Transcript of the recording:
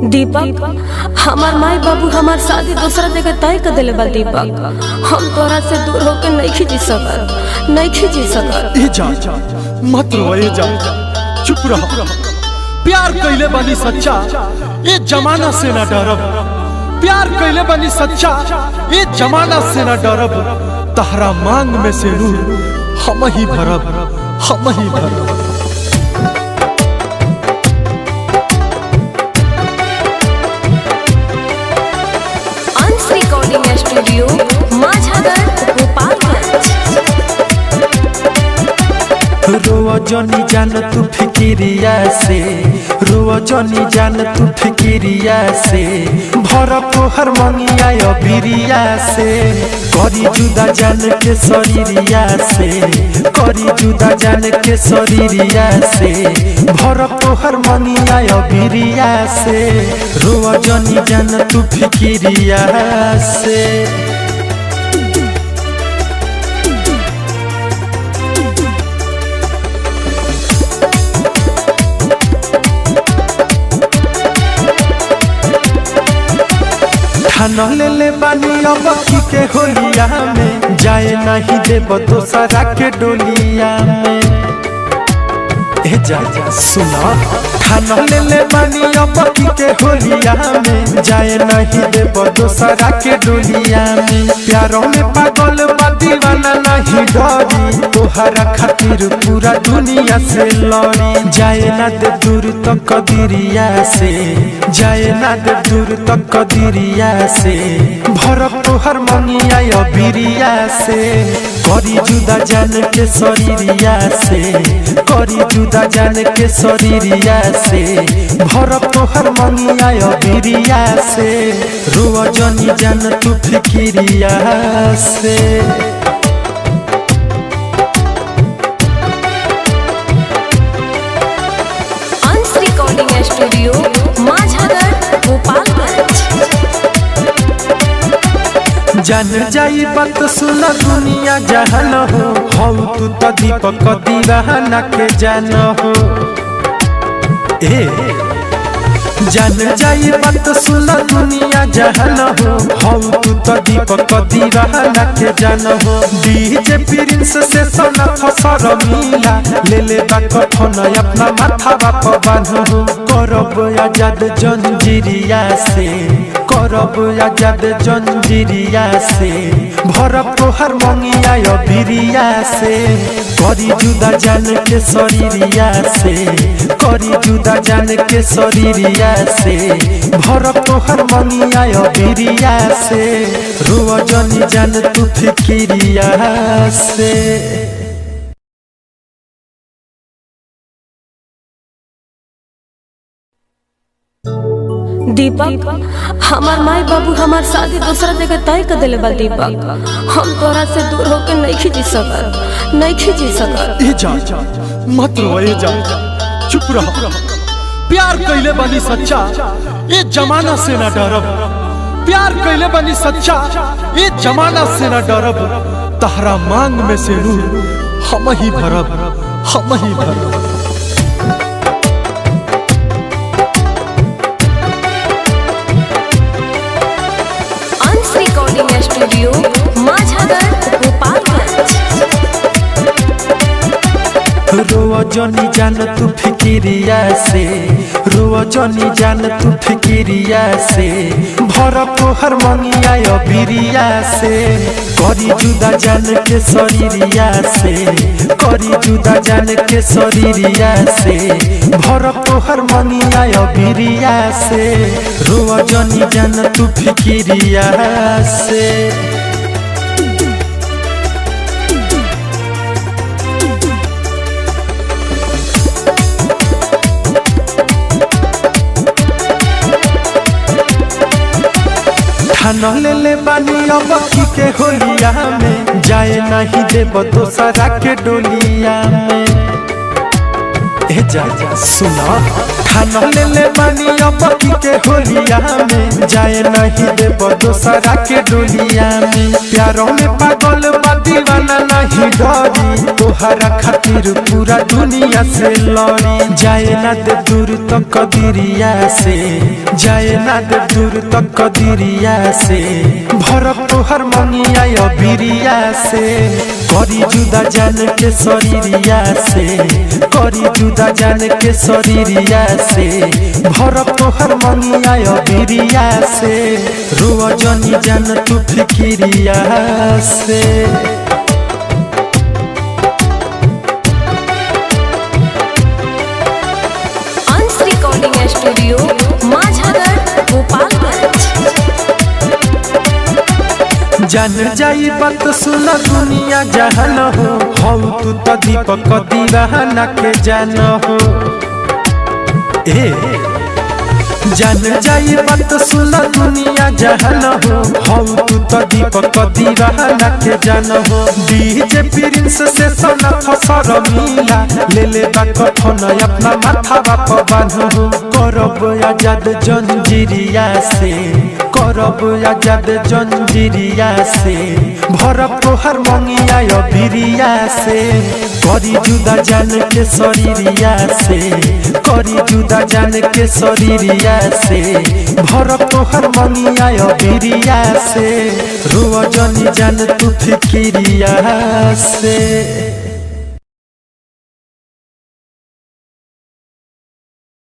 दीपक, हमार माई बाबू हमार शादी दूसरा जगह तय कर दिले बा। दीपक, हम तोरा से दूर होके नहीं जी सकत। ए जा मत रो, ए जा चुप रह। प्यार कइले बानी सच्चा, ए जमाना से ना डरब। प्यार कइले बानी सच्चा, ए जमाना से ना डरब। तहरा मांग में से नूर हम ही भरब। स्टूडियो माझागर गोपालगंज। रोवा जनी जान तू फिकिरिया से, रोवा जनी जान तू फिकिरिया से। भरप हर मंगिया बिरिया से, करी जुदा जान के शरीरिया से, करी जुदा जान के शरीरिया से। भरप हर मंगिया बिरिया से, रोवा जनी जान तू फिकिरिया से। ठान ले बानी अब के होलिया में, जाए नहीं देव दोसरा के डोलिया में। ए जा सुना, ठान ले बानी अब के होलिया में, जाए नहीं देव दोसरा के डोलिया में। प्यारों में पागल बा दीवाना नहीं डरी, तोहरा खातिर पूरा दुनिया से लड़ी। जाए ना दे दूर तक कदरिया से, जाए ना दे दूर तक कदरिया से। भरप तोहर मंगिया बिरिया से, करी जुदा जान के शरीरिया से, करी जुदा जान के शरीरिया से। भरप तोहर मंगिया बिरिया से, रोवा जनी जान तू फिकिरिया से। स्टूडियो माझागर गोपालगंज। जान जाई बात सुन दुनिया जहान हो, हम तू तो दीपक दीवाना के जान हो। ए जान जाई बात सुन दुनिया जहान हो, हम तू तो दीपक दीवाना के जान हो। डीजे प्रिंस से सोना फसर मिला, ले ले कफन अपना माथा बाप बांधो। करब आजाद जंजीरिया से, करब आजाद जंजीरिया से। भरप तोहर मंगिया बिरिया से, करी जुदा जान के शरीरिया से, करी जुदा जान के शरीरिया से। भरप तोहर मंगिया बिरिया से, रोवा जनी जान तू फिकिरिया से। दीपक, हमार माई बाबू हमार शादी दूसरा जगह तय कर दिले बा। दीपक, हम तोरा से दूर होके नहीं जी सकत। ए जा मत रो, ए जा चुप रह। प्यार कइले बानी सच्चा, ए जमाना से ना डरब। प्यार कइले बानी सच्चा, ए जमाना से ना डरब। तहरा मांग में से नूर हम ही भरब। स्टूडियो माझागर गोपालगंज। रोवा जनी जान तू फिकिरिया से, रोवा जनी जान तू फिकिरिया से। भरप तोहर मंगिया बिरिया से, करी जुदा जान के शरीरिया से, करी जुदा जान के शरीरिया से। भरप तोहर मंगिया बिरिया से, रोवा जनी जान तू फिकिरिया से। ठान ले बानी अब के होलिया में, जाए नहीं देव दोसरा के डोलिया में। ए जा सुना, खाना ले ले बानी अब के होलिया में जाए नहीं देब दोसरा के डोलिया में प्यारों में पागल बा दीवाना नहीं डरी तोहरा खातिर पूरा दुनिया से लड़ी जाए ना दे दूर तक कदरिया से जाए ना दे दूर तक कदरिया से भरब तोहर मंगिया अबिरिया से करी जुदा जान के शरीरिया से करी जुदा जान के शरीरिया से भरब तोहर मंगिया अबिरिया से रुआ जनी जान तू फिकिरिया से अंश रिकॉर्डिंग स्टूडियो माझागर गोपालगंज। जान जाई बात सुना दुनिया जहान हो तू तो दीपक दीवाना के जान हो जान जाई बात सुना दुनिया जहान हो तू तो दीपक दीवाना के जान हो डीजे प्रिंस से सोना फसर मिला ले ले कफन अपना माथा बाप बांधो करब आजाद जंजीरिया से करब आजाद जंजीरिया से भरब तोहर मंगिया अबिरिया से करी जुदा जान के शरीरिया से करी जुदा जान के शरीरिया से भरब तोहर मंगिया अबिरिया से रुआ जनी जान तू फिकिरिया से।